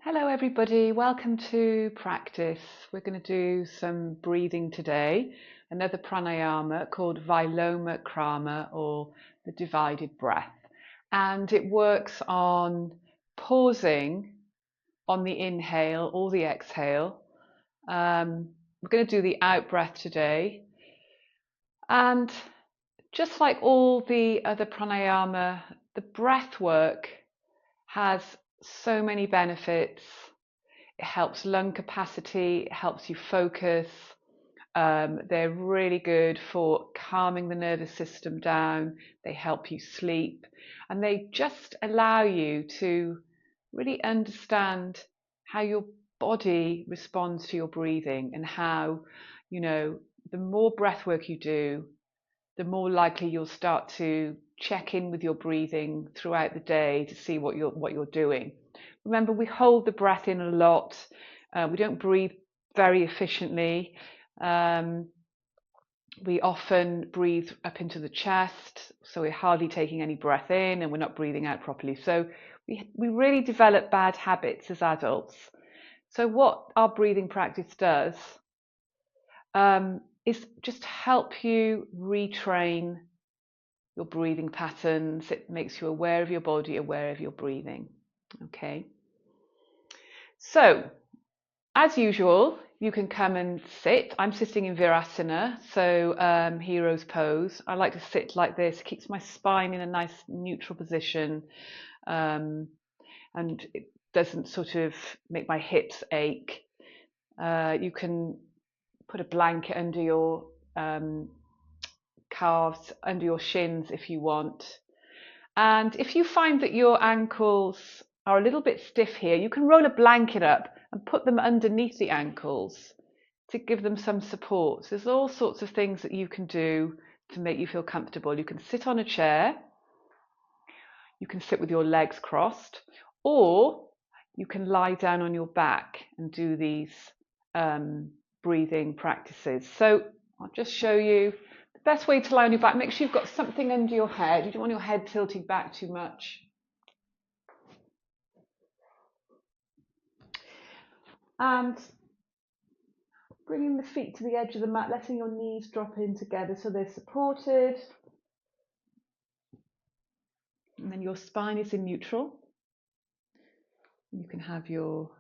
Hello everybody, welcome to practice. We're going to do some breathing today, another pranayama called viloma Krama, or the divided breath. And it works on pausing on the inhale or the exhale. We're going to do the out breath today. And just like all the other pranayama, the breath work has so many benefits. It helps lung capacity, it helps you focus. They're really good for calming the nervous system down. They help you sleep, and they just allow you to really understand how your body responds to your breathing, and how, the more breath work you do, the more likely you'll start to check in with your breathing throughout the day to see what you're doing. Remember, we hold the breath in a lot. We don't breathe very efficiently. We often breathe up into the chest, so we're hardly taking any breath in and we're not breathing out properly. So we really develop bad habits as adults. So what our breathing practice does is just help you retrain your breathing patterns. It makes you aware of your body, aware of your breathing. Okay. So, as usual, you can come and sit. I'm sitting in Virasana, so hero's pose. I like to sit like this. It keeps my spine in a nice neutral position, and it doesn't sort of make my hips ache. You can put a blanket under your calves, under your shins if you want. And if you find that your ankles are a little bit stiff here, you can roll a blanket up and put them underneath the ankles to give them some support. So there's all sorts of things that you can do to make you feel comfortable. You can sit on a chair, you can sit with your legs crossed, or you can lie down on your back and do these breathing practices. So I'll just show you the best way to lie on your back. Make sure you've got something under your head. You don't want your head tilting back too much. And bringing the feet to the edge of the mat, letting your knees drop in together so they're supported. And then your spine is in neutral. You can have your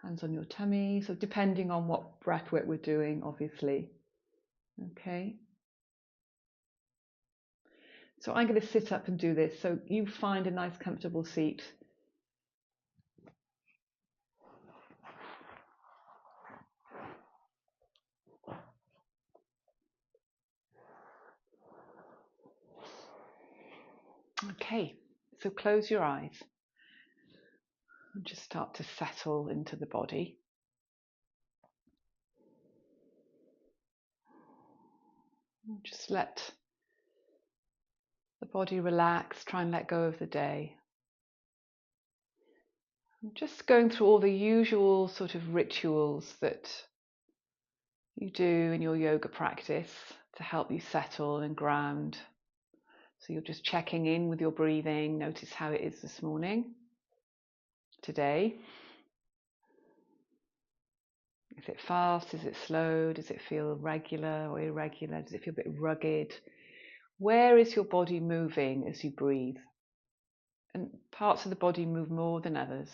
hands on your tummy, so depending on what breath work we're doing, obviously. Okay. So I'm going to sit up and do this, so you find a nice comfortable seat. Okay, so close your eyes and just start to settle into the body. Just let the body relax, try and let go of the day. Just going through all the usual sort of rituals that you do in your yoga practice to help you settle and ground. So you're just checking in with your breathing. Notice how it is this morning, today. Is it fast? Is it slow? Does it feel regular or irregular? Does it feel a bit rugged? Where is your body moving as you breathe? And parts of the body move more than others.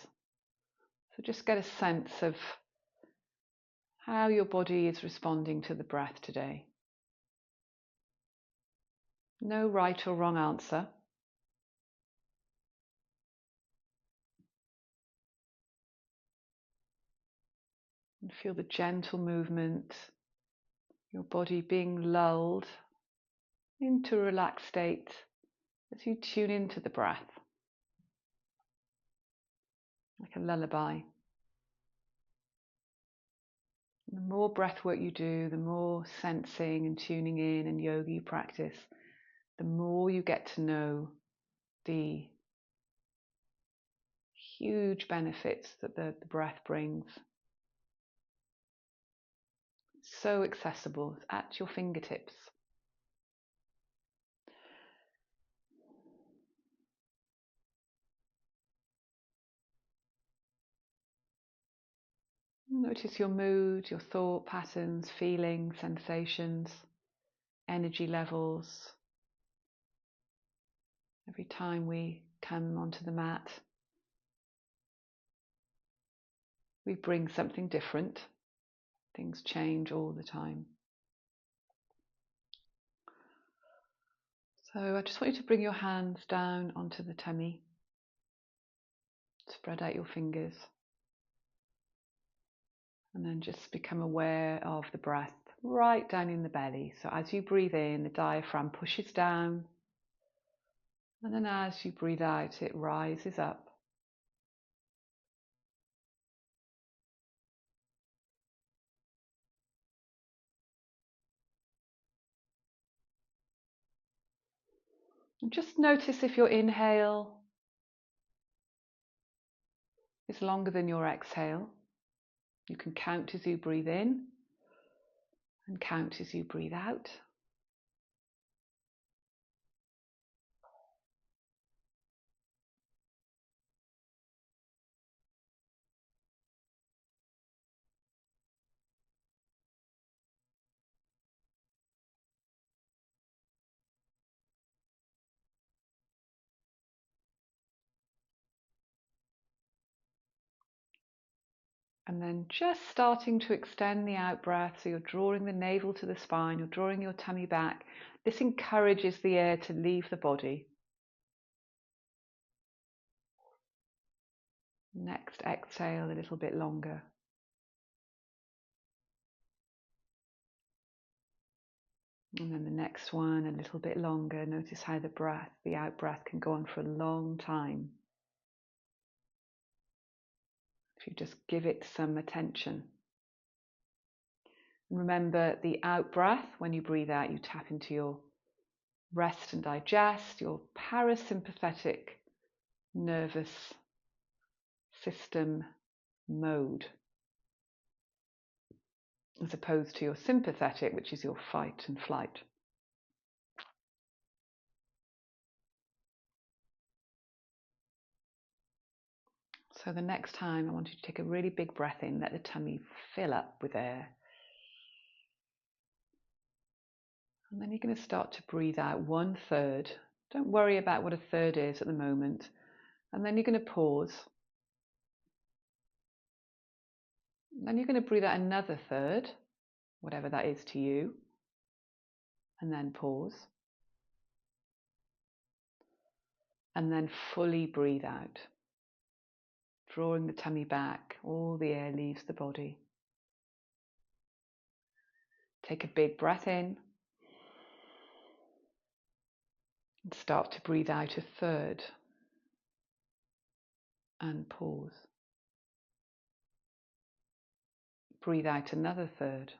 So just get a sense of how your body is responding to the breath today. No right or wrong answer. And feel the gentle movement, your body being lulled into a relaxed state as you tune into the breath, like a lullaby. The more breath work you do, the more sensing and tuning in and yoga you practice, the more you get to know the huge benefits that the breath brings. It's so accessible, it's at your fingertips. Notice your mood, your thought patterns, feelings, sensations, energy levels. Every time we come onto the mat, we bring something different. Things change all the time. So I just want you to bring your hands down onto the tummy. Spread out your fingers. And then just become aware of the breath right down in the belly. So as you breathe in, the diaphragm pushes down. And then as you breathe out, it rises up. And just notice if your inhale is longer than your exhale. You can count as you breathe in and count as you breathe out. And then just starting to extend the out breath, so you're drawing the navel to the spine, you're drawing your tummy back. This encourages the air to leave the body. Next exhale a little bit longer. And then the next one a little bit longer. Notice how the out breath can go on for a long time. If you just give it some attention. And remember, the out breath, when you breathe out, you tap into your rest and digest, your parasympathetic nervous system mode, as opposed to your sympathetic, which is your fight and flight. So the next time I want you to take a really big breath in, let the tummy fill up with air. And then you're going to start to breathe out 1/3. Don't worry about what a third is at the moment. And then you're going to pause. And then you're going to breathe out another third, whatever that is to you. And then pause. And then fully breathe out. Drawing the tummy back, all the air leaves the body. Take a big breath in. And start to breathe out 1/3. And pause. Breathe out another third.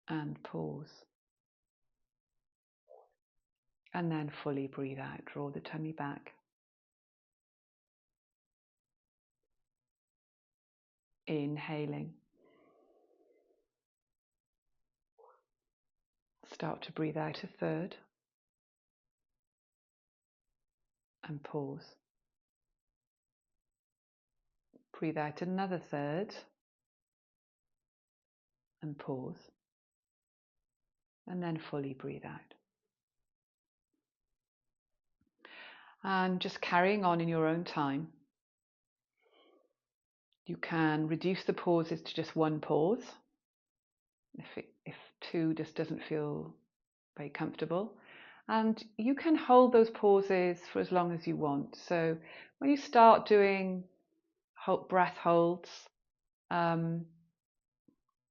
And pause. And then fully breathe out. Draw the tummy back. Inhaling. Start to breathe out 1/3. And pause. Breathe out another third. And pause. And then fully breathe out. And just carrying on in your own time. You can reduce the pauses to just one pause. If two just doesn't feel very comfortable. And you can hold those pauses for as long as you want. So when you start doing breath holds, can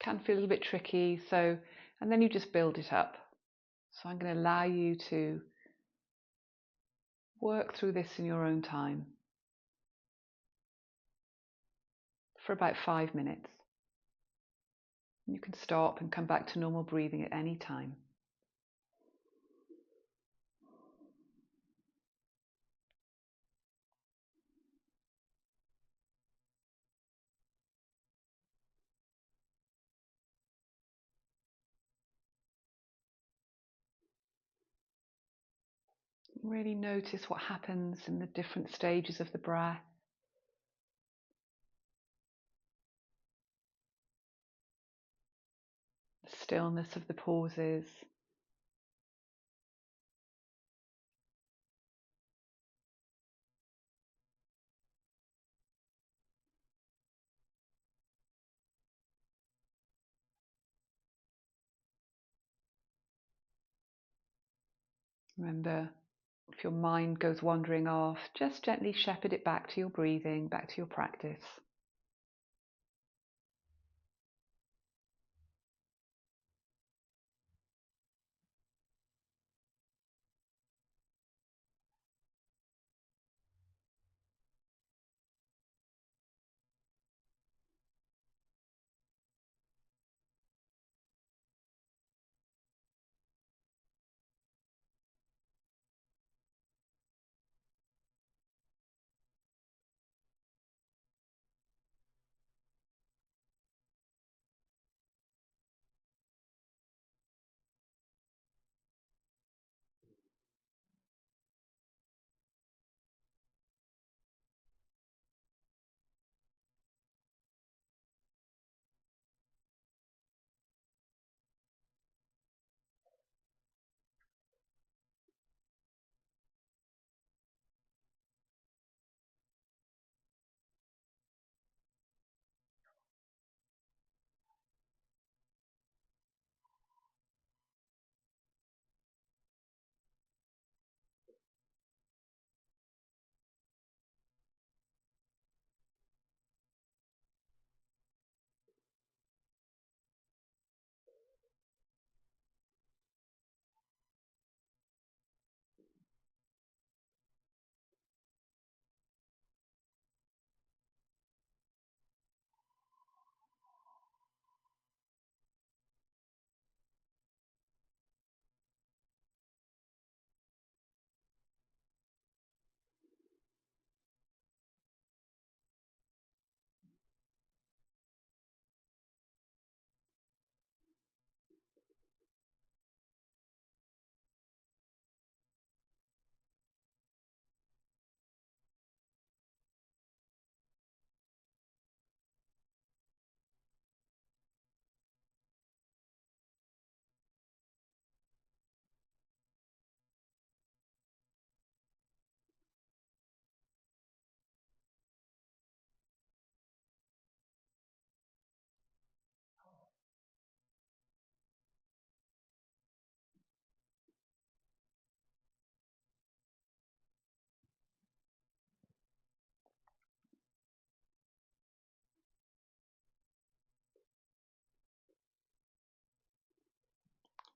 feel a little bit tricky. And then you just build it up. So I'm going to allow you to work through this in your own time for about 5 minutes. You can stop and come back to normal breathing at any time. Really notice what happens in the different stages of the breath. stillness of the pauses. Remember, if your mind goes wandering off, just gently shepherd it back to your breathing, back to your practice.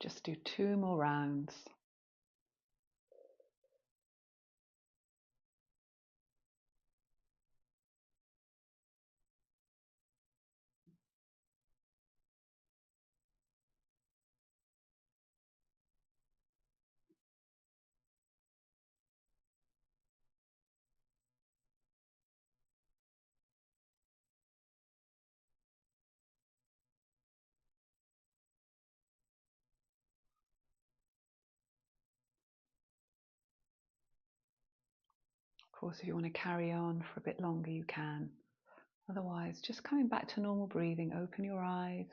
Just do 2 more rounds. Of course, if you want to carry on for a bit longer, you can. Otherwise, just coming back to normal breathing, open your eyes,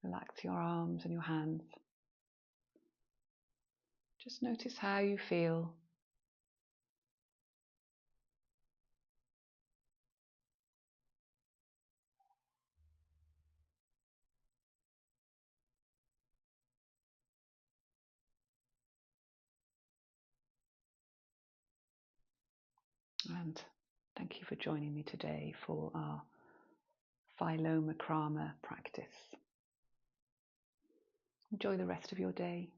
relax your arms and your hands. Just notice how you feel. And thank you for joining me today for our viloma Krama practice. Enjoy the rest of your day.